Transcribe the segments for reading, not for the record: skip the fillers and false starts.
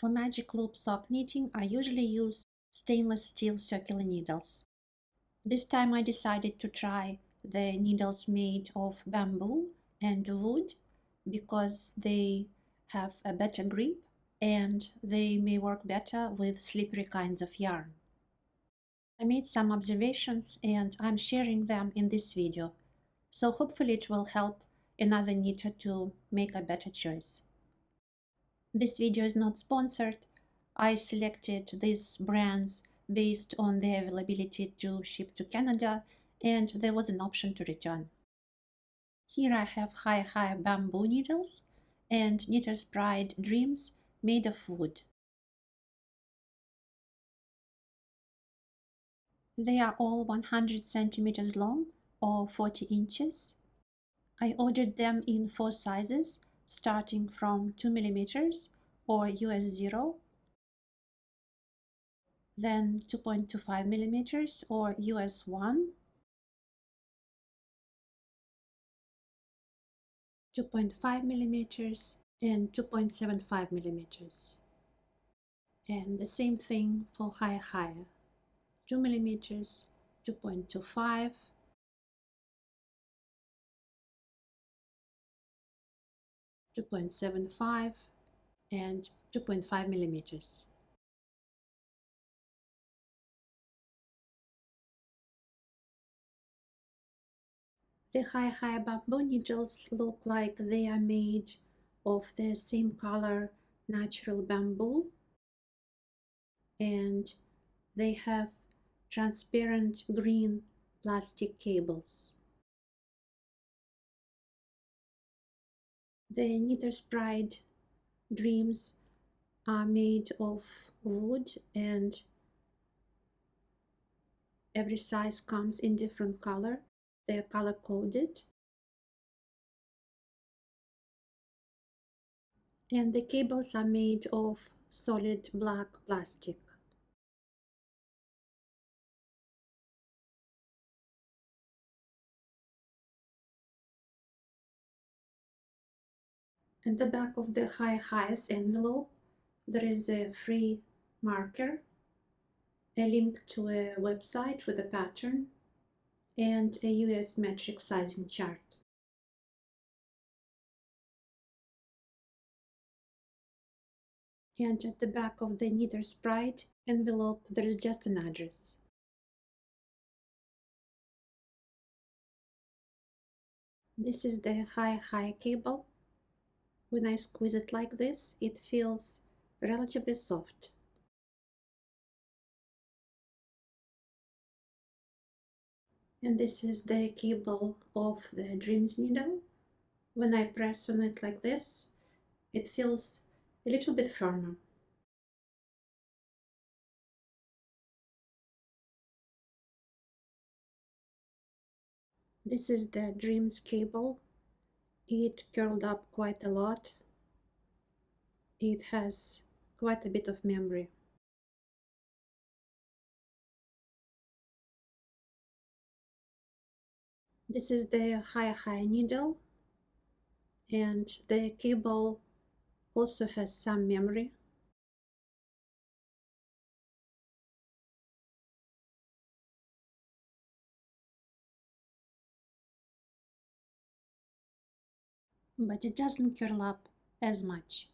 For magic loop sock knitting, I usually use stainless steel circular needles. This time I decided to try the needles made of bamboo and wood because they have a better grip and they may work better with slippery kinds of yarn. I made some observations and I'm sharing them in this video, so hopefully it will help another knitter to make a better choice. This video is not sponsored. I selected these brands based on their availability to ship to Canada, and there was an option to return. Here I have HiyaHiya bamboo needles and Knitters Pride Dreamz made of wood. They are all 100 centimeters long or 40 inches. I ordered them in 4 sizes, starting from 2 millimeters or US 0, then 2.25 millimeters or US 1, 2.5 millimeters and 2.75 millimeters. And the same thing for HiyaHiya, 2 millimeters, 2.25, 2.75 and 2.5 millimeters. The HiyaHiya bamboo needles look like they are made of the same color natural bamboo, and they have transparent green plastic cables. The Knitters Pride Dreamz are made of wood, and every size comes in different color. They are color coded. And the cables are made of solid black plastic. At the back of the HiyaHiya's envelope, there is a free marker, a link to a website with a pattern, and a US metric sizing chart. And at the back of the Knitters Pride envelope, there is just an address. This is the HiyaHiya cable. When I squeeze it like this, it feels relatively soft. And this is the cable of the Dreamz needle. When I press on it like this, it feels a little bit firmer. This is the Dreamz cable. It curled up quite a lot. It has quite a bit of memory. This is the HiyaHiya needle, and the cable also has some memory. But it doesn't curl up as much.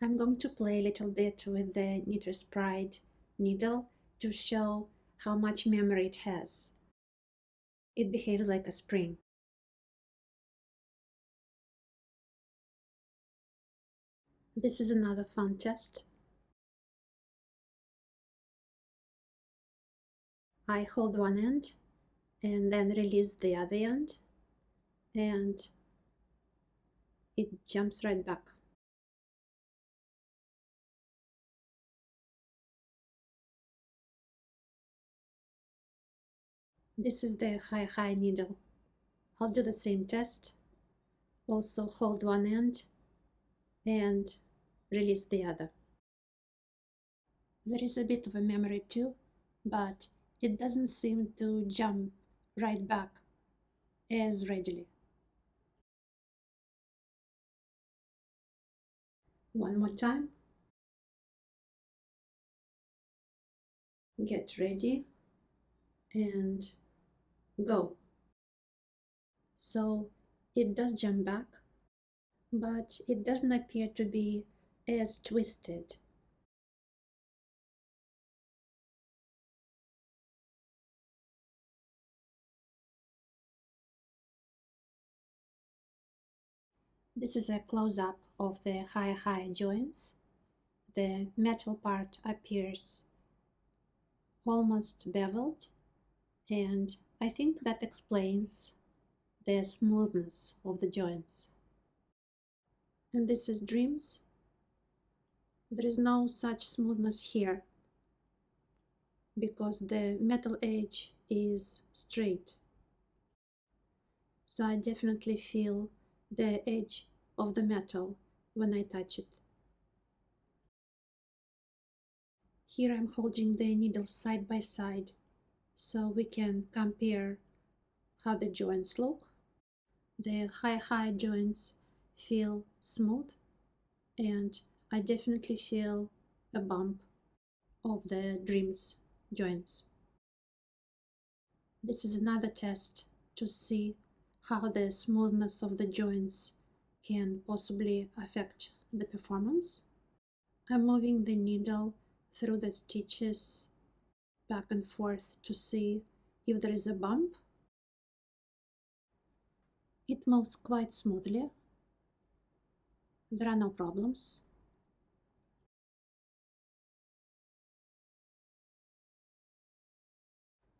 I'm going to play a little bit with the Knitters Pride needle to show how much memory it has. It behaves like a spring. This is another fun test. I hold one end and then release the other end, and it jumps right back. This is the HiyaHiya needle. I'll do the same test. Also hold one end and release the other. There is a bit of a memory too, but it doesn't seem to jump right back as readily. One more time. Get ready and go. So it does jump back, but it doesn't appear to be as twisted. This is a close-up of the HiyaHiya joints. The metal part appears almost beveled, and I think that explains the smoothness of the joints. And this is Dreamz. There is no such smoothness here because the metal edge is straight. So I definitely feel the edge of the metal when I touch it. Here I'm holding the needles side by side so we can compare how the joints look. The HiyaHiya joints feel smooth, and I definitely feel a bump of the Dreamz joints. This is another test to see how the smoothness of the joints can possibly affect the performance. I'm moving the needle through the stitches back and forth to see if there is a bump. It moves quite smoothly. There are no problems.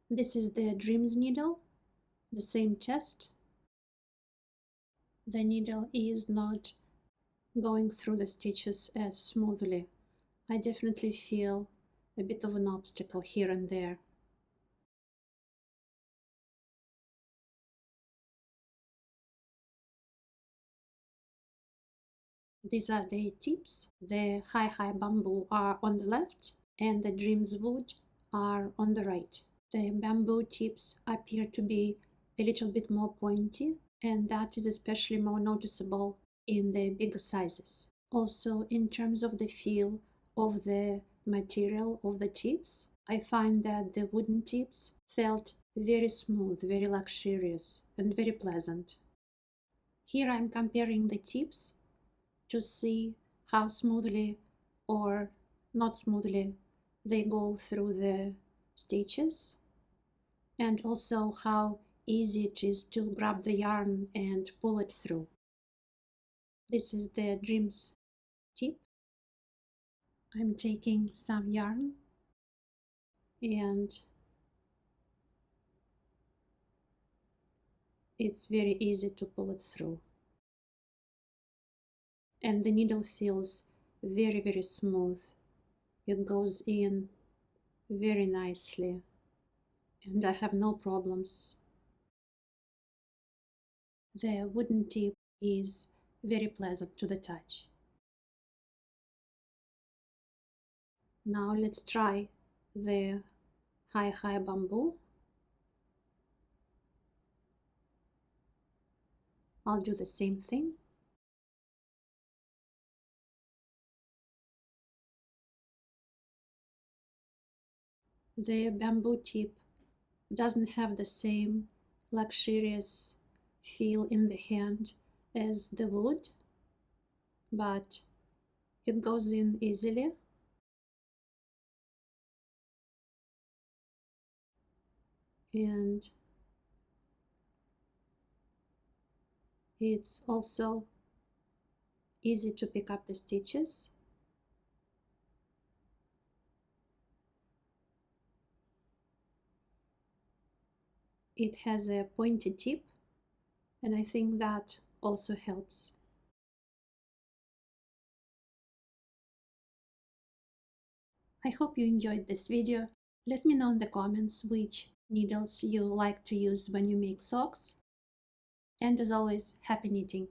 This is the Dreamz needle, the same test. The needle is not going through the stitches as smoothly. I definitely feel a bit of an obstacle here and there. These are the tips. The HiyaHiya bamboo are on the left and the Dreamz wood are on the right. The bamboo tips appear to be a little bit more pointy, and that is especially more noticeable in the bigger sizes. Also, in terms of the feel of the material of the tips, I find that the wooden tips felt very smooth, very luxurious, and very pleasant. Here I'm comparing the tips to see how smoothly or not smoothly they go through the stitches, and also how easy it is to grab the yarn and pull it through. This is the Dreamz tip. I'm taking some yarn and it's very easy to pull it through. And the needle feels very, very smooth. It goes in very nicely, and I have no problems. The wooden tip is very pleasant to the touch. Now let's try the HiyaHiya bamboo. I'll do the same thing. The bamboo tip doesn't have the same luxurious feel in the hand as the wood, but it goes in easily. And it's also easy to pick up the stitches. It has a pointed tip, and I think that also helps. I hope you enjoyed this video. Let me know in the comments which needles you like to use when you make socks. And as always, happy knitting!